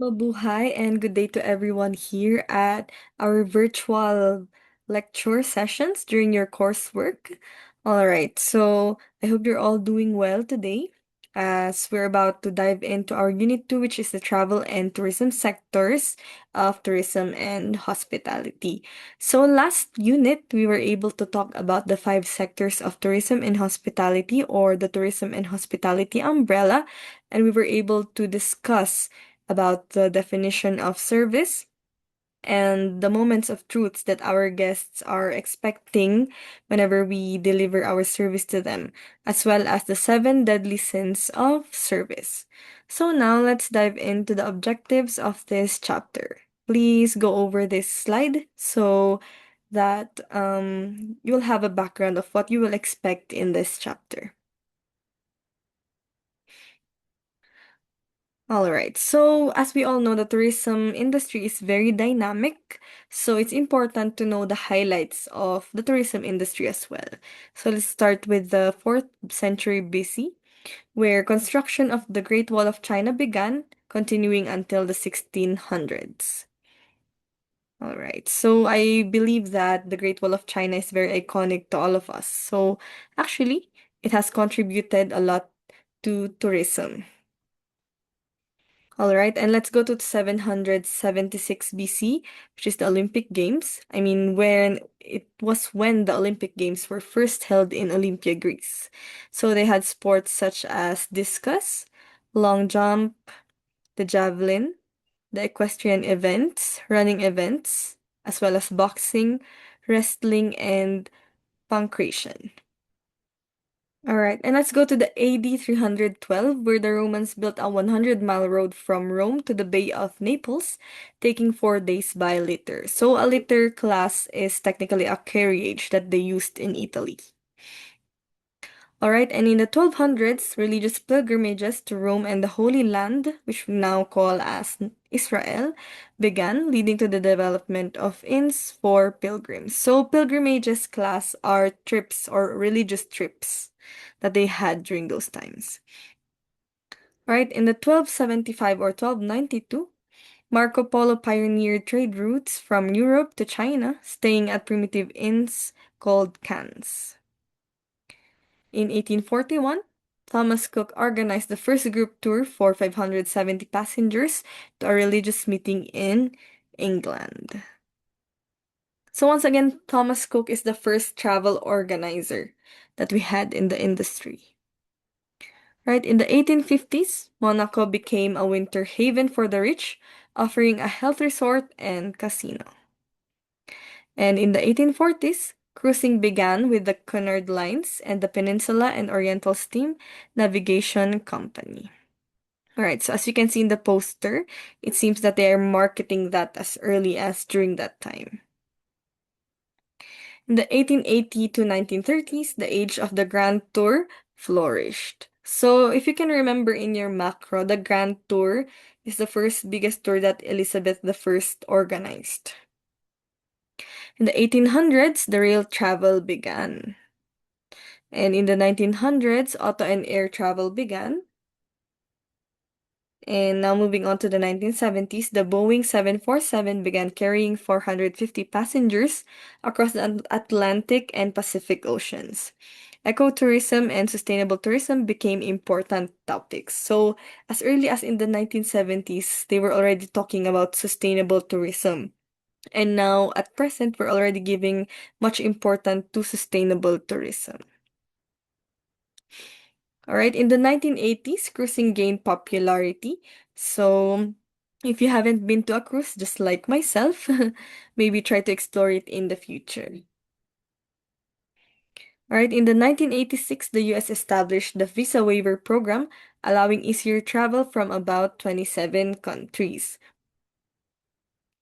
Mabuhay and good day to everyone here at our virtual lecture sessions during your coursework. All right, so I hope you're all doing well today as we're about to dive into our Unit 2, which is the travel and tourism sectors of tourism and hospitality. So, last unit, we were able to talk about the five sectors of tourism and hospitality, or the tourism and hospitality umbrella, and we were able to discuss about the definition of service and the moments of truths that our guests are expecting whenever we deliver our service to them, as well as the seven deadly sins of service. So now let's dive into the objectives of this chapter. Please go over this slide so that you'll have a background of what you will expect in this chapter. All right. So, as we all know, the tourism industry is very dynamic. So, it's important to know the highlights of the tourism industry as well. So, let's start with the 4th century BC, where construction of the Great Wall of China began, continuing until the 1600s. All right. So, I believe that the Great Wall of China is very iconic to all of us. So, actually, it has contributed a lot to tourism. All right, and let's go to 776 BC, which is the Olympic Games. I mean, when the Olympic Games were first held in Olympia, Greece. So they had sports such as discus, long jump, the javelin, the equestrian events, running events, as well as boxing, wrestling, and pancration. All right, and let's go to the AD 312, where the Romans built a 100-mile road from Rome to the Bay of Naples, taking 4 days by litter. So a litter class is technically a carriage that they used in Italy. All right, and in the 1200s, religious pilgrimages to Rome and the Holy Land, which we now call as Israel, began, leading to the development of inns for pilgrims. So pilgrimages class are trips or religious trips that they had during those times. Right, in the 1275 or 1292, Marco Polo pioneered trade routes from Europe to China, staying at primitive inns called khans. In 1841, Thomas Cook organized the first group tour for 570 passengers to a religious meeting in England. So once again, Thomas Cook is the first travel organizer that we had in the industry. Right, in the 1850s, Monaco became a winter haven for the rich, offering a health resort and casino. And in the 1840s, cruising began with the Cunard Lines and the Peninsula and Oriental Steam Navigation Company. All right, so as you can see in the poster, it seems that they are marketing that as early as during that time. In the 1880 to 1930s, the age of the Grand Tour flourished. So, if you can remember in your macro, the Grand Tour is the first biggest tour that Elizabeth I organized. In the 1800s, the rail travel began. And in the 1900s, auto and air travel began. And now moving on to the 1970s, the Boeing 747 began carrying 450 passengers across the Atlantic and Pacific Oceans. Ecotourism and sustainable tourism became important topics. So, as early as in the 1970s, they were already talking about sustainable tourism. And now, at present, we're already giving much importance to sustainable tourism. All right, in the 1980s, cruising gained popularity. So, if you haven't been to a cruise, just like myself, maybe try to explore it in the future. All right, in the 1986, the US established the Visa Waiver Program, allowing easier travel from about 27 countries.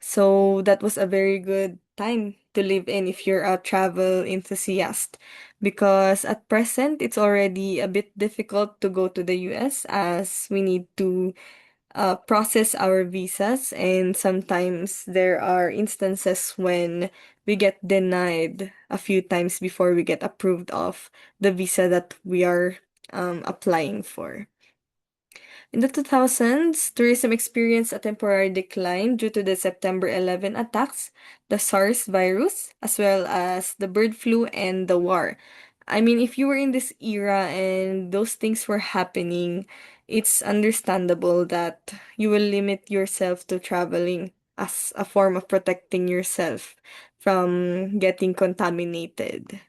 So that was a very good time to live in if you're a travel enthusiast. Because at present, it's already a bit difficult to go to the US as we need to process our visas, and sometimes there are instances when we get denied a few times before we get approved of the visa that we are applying for. In the 2000s, tourism experienced a temporary decline due to the September 11 attacks, the SARS virus, as well as the bird flu and the war. I mean, if you were in this era and those things were happening, it's understandable that you will limit yourself to traveling as a form of protecting yourself from getting contaminated.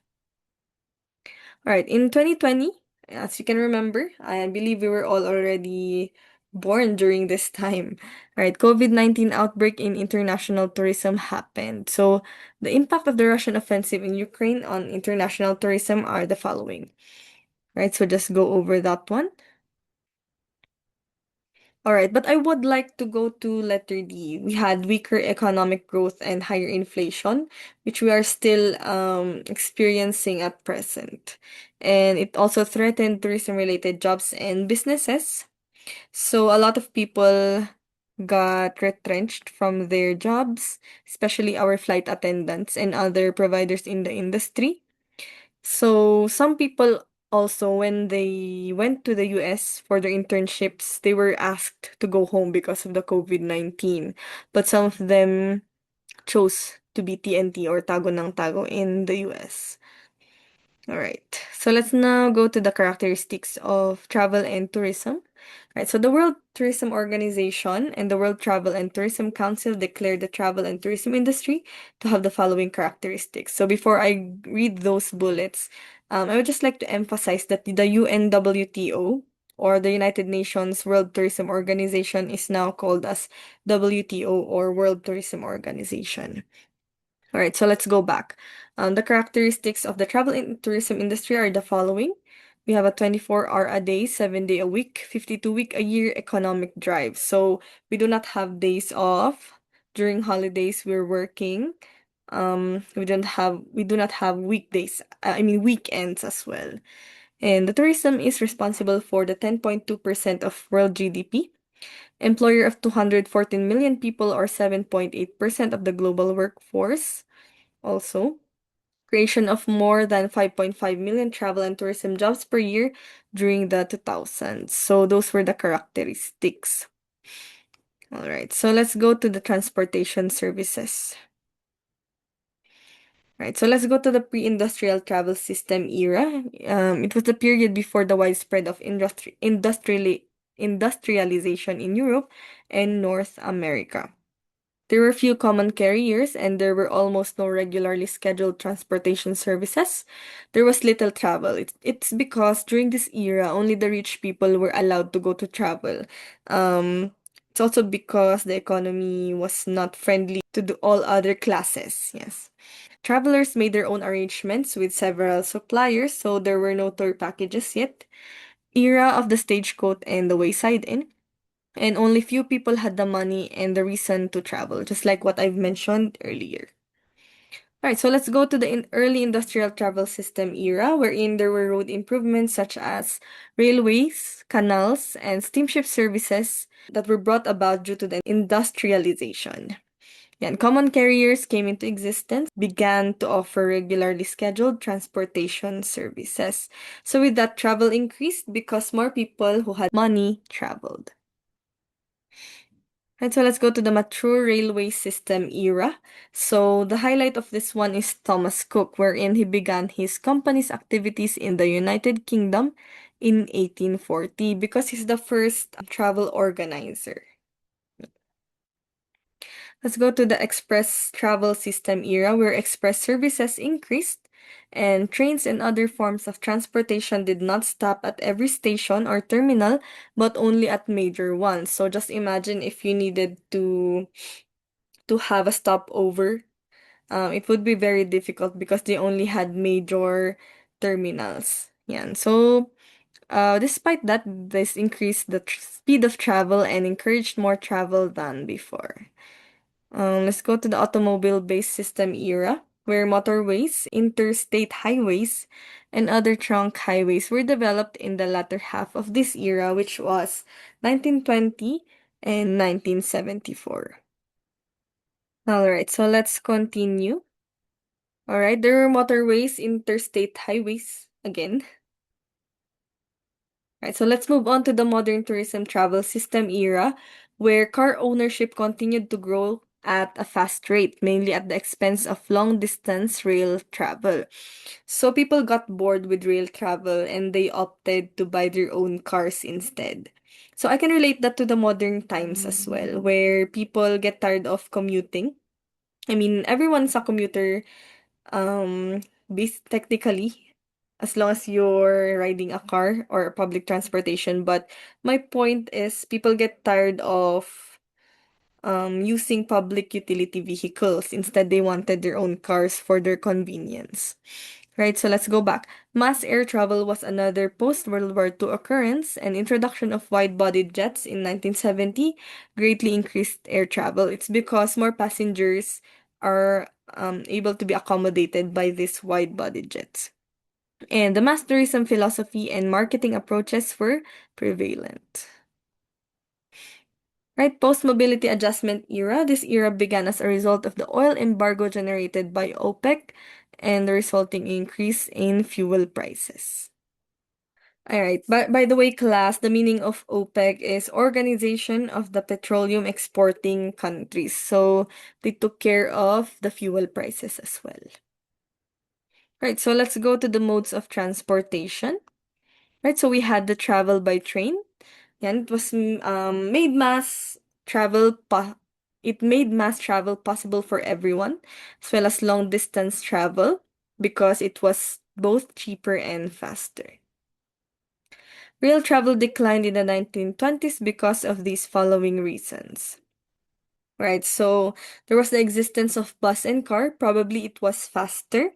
All right, in 2020, as you can remember, I believe we were all already born during this time. All right, COVID-19 outbreak in international tourism happened. So, the impact of the Russian offensive in Ukraine on international tourism are the following. Right, so just go over that one. All right, but I would like to go to letter D. We had weaker economic growth and higher inflation, which we are still experiencing at present. And it also threatened tourism-related jobs and businesses. So a lot of people got retrenched from their jobs, especially our flight attendants and other providers in the industry. So some people also, when they went to the US for their internships, they were asked to go home because of the COVID-19. But some of them chose to be TNT or Tago ng Tago in the US. All right. So let's now go to the characteristics of travel and tourism. Right. So the World Tourism Organization and the World Travel and Tourism Council declared the travel and tourism industry to have the following characteristics. So before I read those bullets, I would just like to emphasize that the UNWTO or the United Nations World Tourism Organization is now called as WTO or World Tourism Organization. All right, so let's go back. The characteristics of the travel and tourism industry are the following. We have a 24-hour a day, 7-day a week, 52-week a year economic drive. So we do not have days off. During holidays, we're working. We do not have weekdays, I mean weekends as well. And the tourism is responsible for the 10.2% of world GDP, employer of 214 million people or 7.8% of the global workforce. Also, creation of more than 5.5 million travel and tourism jobs per year during the 2000s. So those were the characteristics. All right, so let's go to the transportation services. Right, so let's go to the pre-industrial travel system era. It was the period before the widespread of industrialization in Europe and North America. There were few common carriers and there were almost no regularly scheduled transportation services. There was little travel. It's because during this era, only the rich people were allowed to go to travel. Um, it's also because the economy was not friendly to all other classes. Yes. Travelers made their own arrangements with several suppliers, so there were no tour packages yet. Era of the stagecoach and the wayside inn, and only few people had the money and the reason to travel, just like what I've mentioned earlier. All right, so let's go to the early industrial travel system era, wherein there were road improvements such as railways, canals, and steamship services that were brought about due to the industrialization. And common carriers came into existence, began to offer regularly scheduled transportation services. So with that, travel increased because more people who had money traveled. Right, so let's go to the mature railway system era. So the highlight of this one is Thomas Cook, wherein he began his company's activities in the United Kingdom in 1840 because he's the first travel organizer. Let's go to the express travel system era, where express services increased and trains and other forms of transportation did not stop at every station or terminal, but only at major ones. So just imagine if you needed to have a stopover, it would be very difficult because they only had major terminals. Yeah. So, despite that, this increased the speed of travel and encouraged more travel than before. Let's go to the automobile-based system era, where motorways, interstate highways, and other trunk highways were developed in the latter half of this era, which was 1920 and 1974. All right, so let's continue. All right, there were motorways, interstate highways again. Right, so let's move on to the modern tourism travel system era, where car ownership continued to grow at a fast rate, mainly at the expense of long distance rail travel. So people got bored with rail travel and they opted to buy their own cars instead. So I can relate that to the modern times as well, where people get tired of commuting. I mean, everyone's a commuter, um, technically, as long as you're riding a car or public transportation. But my point is, people get tired of using public utility vehicles. Instead, they wanted their own cars for their convenience. Right, so let's go back. Mass air travel was another post-World War II occurrence, and introduction of wide-bodied jets in 1970 greatly increased air travel. It's because more passengers are able to be accommodated by these wide-bodied jets. And the mass tourism philosophy and marketing approaches were prevalent. Right, post-mobility adjustment era. This era began as a result of the oil embargo generated by OPEC and the resulting increase in fuel prices. All right, by the way, class, the meaning of OPEC is Organization of the Petroleum Exporting Countries. So they took care of the fuel prices as well. Right, so let's go to the modes of transportation. Right, so we had the travel by train. Yan, it was made mass it made mass travel possible for everyone, as well as long distance travel, because it was both cheaper and faster. Rail travel declined in the 1920s because of these following reasons. Right, so there was the existence of bus and car, probably it was faster.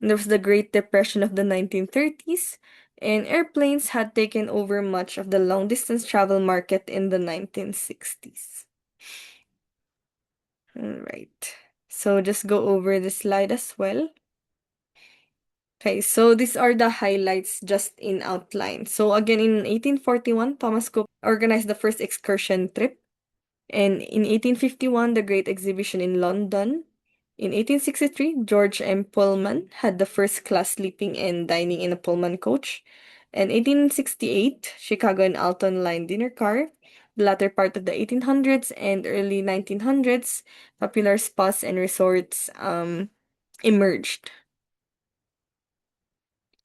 And there was the Great Depression of the 1930s, and airplanes had taken over much of the long distance travel market in the 1960s. All right, so just go over the slide as well. Okay, so these are the highlights just in outline. So again, in 1841, Thomas Cook organized the first excursion trip. And in 1851, the Great Exhibition in London. In 1863, George M. Pullman had the first class sleeping and dining in a Pullman coach. And 1868, Chicago and Alton Line dinner car. The latter part of the 1800s and early 1900s, popular spas and resorts emerged.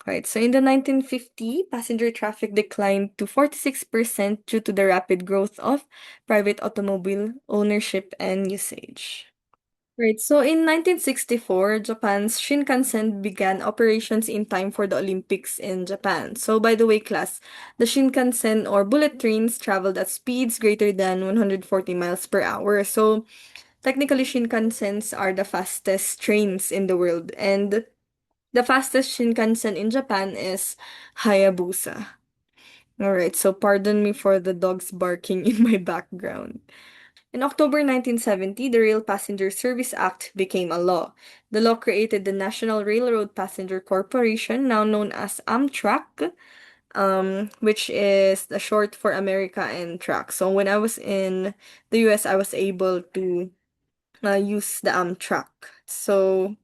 Right, so in the 1950, passenger traffic declined to 46% due to the rapid growth of private automobile ownership and usage. Right, so in 1964, Japan's Shinkansen began operations in time for the Olympics in Japan. So by the way, class, the Shinkansen or bullet trains traveled at speeds greater than 140 miles per hour. So technically, Shinkansens are the fastest trains in the world, and the fastest Shinkansen in Japan is Hayabusa. Alright, so pardon me for the dogs barking in my background. In October 1970, the Rail Passenger Service Act became a law. The law created the National Railroad Passenger Corporation, now known as Amtrak, which is the short for America and Track. So when I was in the US, I was able to use the Amtrak. So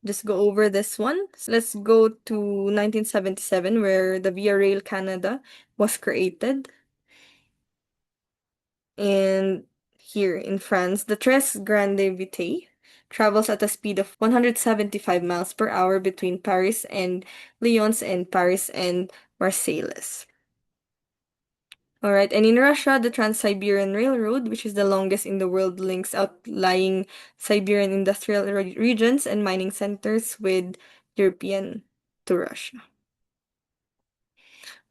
just go over this one. So let's go to 1977, where the Via Rail Canada was created. And here in France, the Tres Grande Vitesse travels at a speed of 175 miles per hour between Paris and Lyons and Paris and Marseilles. All right, and in Russia, the Trans-Siberian Railroad, which is the longest in the world, links outlying Siberian industrial regions and mining centers with European to Russia.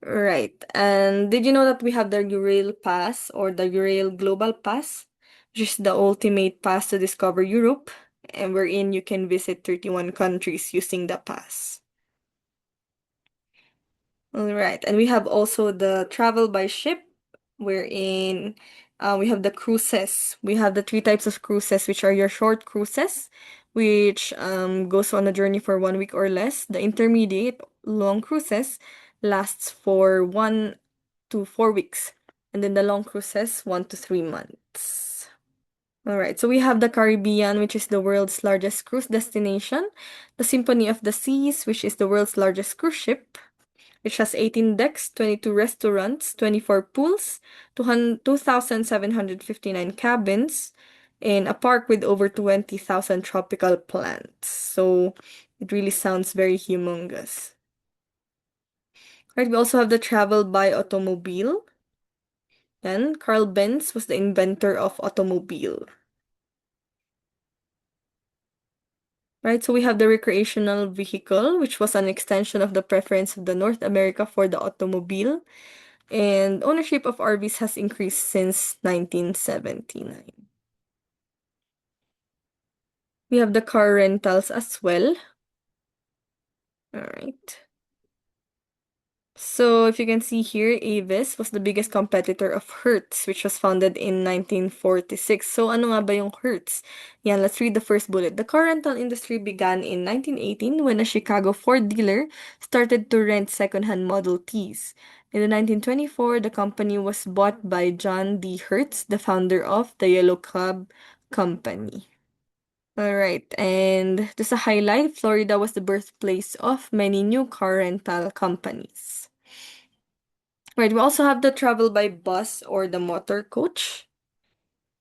Right, and did you know that we have the Ural Pass or the Ural Global Pass, which is the ultimate pass to discover Europe, and wherein you can visit 31 countries using the pass. All right, and we have also the travel by ship, wherein we have the cruises. We have the three types of cruises, which are your short cruises, which goes on a journey for 1 week or less. The intermediate long cruises lasts for 1 to 4 weeks, and then the long cruises 1 to 3 months. All right, so we have the Caribbean, which is the world's largest cruise destination, the Symphony of the Seas, which is the world's largest cruise ship, which has 18 decks, 22 restaurants, 24 pools, 2,759 cabins, and a park with over 20,000 tropical plants. So it really sounds very humongous. Right, we also have the travel by automobile. Then Carl Benz was the inventor of automobile. Right, so we have the recreational vehicle, which was an extension of the preference of the North America for the automobile. And ownership of RVs has increased since 1979. We have the car rentals as well. All right. So if you can see here, Avis was the biggest competitor of Hertz, which was founded in 1946. So ano nga ba yung Hertz? Yan, let's read the first bullet. The car rental industry began in 1918 when a Chicago Ford dealer started to rent second-hand Model Ts. In the 1924, the company was bought by John D. Hertz, the founder of the Yellow Cab Company. All right, and just a highlight, Florida was the birthplace of many new car rental companies. Right, we also have the travel by bus or the motor coach.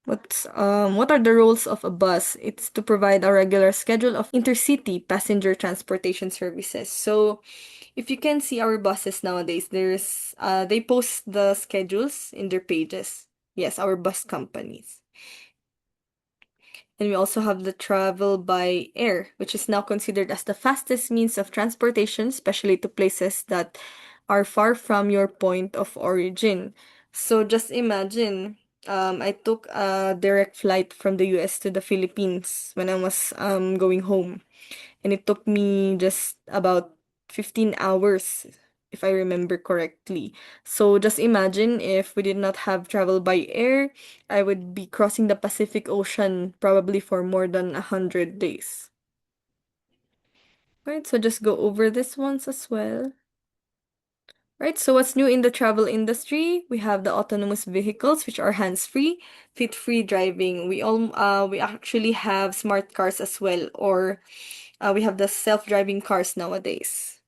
What are the roles of a bus? It's to provide a regular schedule of intercity passenger transportation services. So, if you can see our buses nowadays, they post the schedules in their pages. Yes, our bus companies. And we also have the travel by air, which is now considered as the fastest means of transportation, especially to places that are far from your point of origin. So just imagine, I took a direct flight from the US to the Philippines when I was going home. And it took me just about 15 hours, if I remember correctly. So just imagine if we did not have travel by air, I would be crossing the Pacific Ocean probably for more than 100 days. Right, so just go over this ones as well. Right, so what's new in the travel industry? We have the autonomous vehicles, which are hands-free, fit-free driving. We actually have smart cars as well, or we have the self-driving cars nowadays.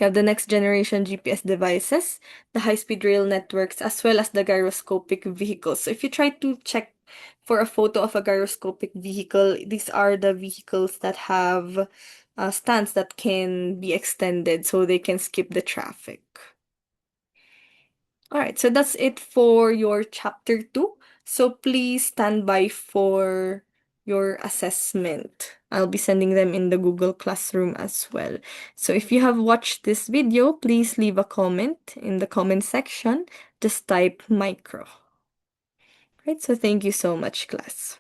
We have the next generation GPS devices, the high-speed rail networks, as well as the gyroscopic vehicles. So if you try to check for a photo of a gyroscopic vehicle, these are the vehicles that have stands that can be extended so they can skip the traffic. All right, so that's it for your chapter 2. So please stand by for your assessment. I'll be sending them in the Google Classroom as well. So if you have watched this video, please leave a comment in the comment section. Just type micro. Right, so thank you so much, class.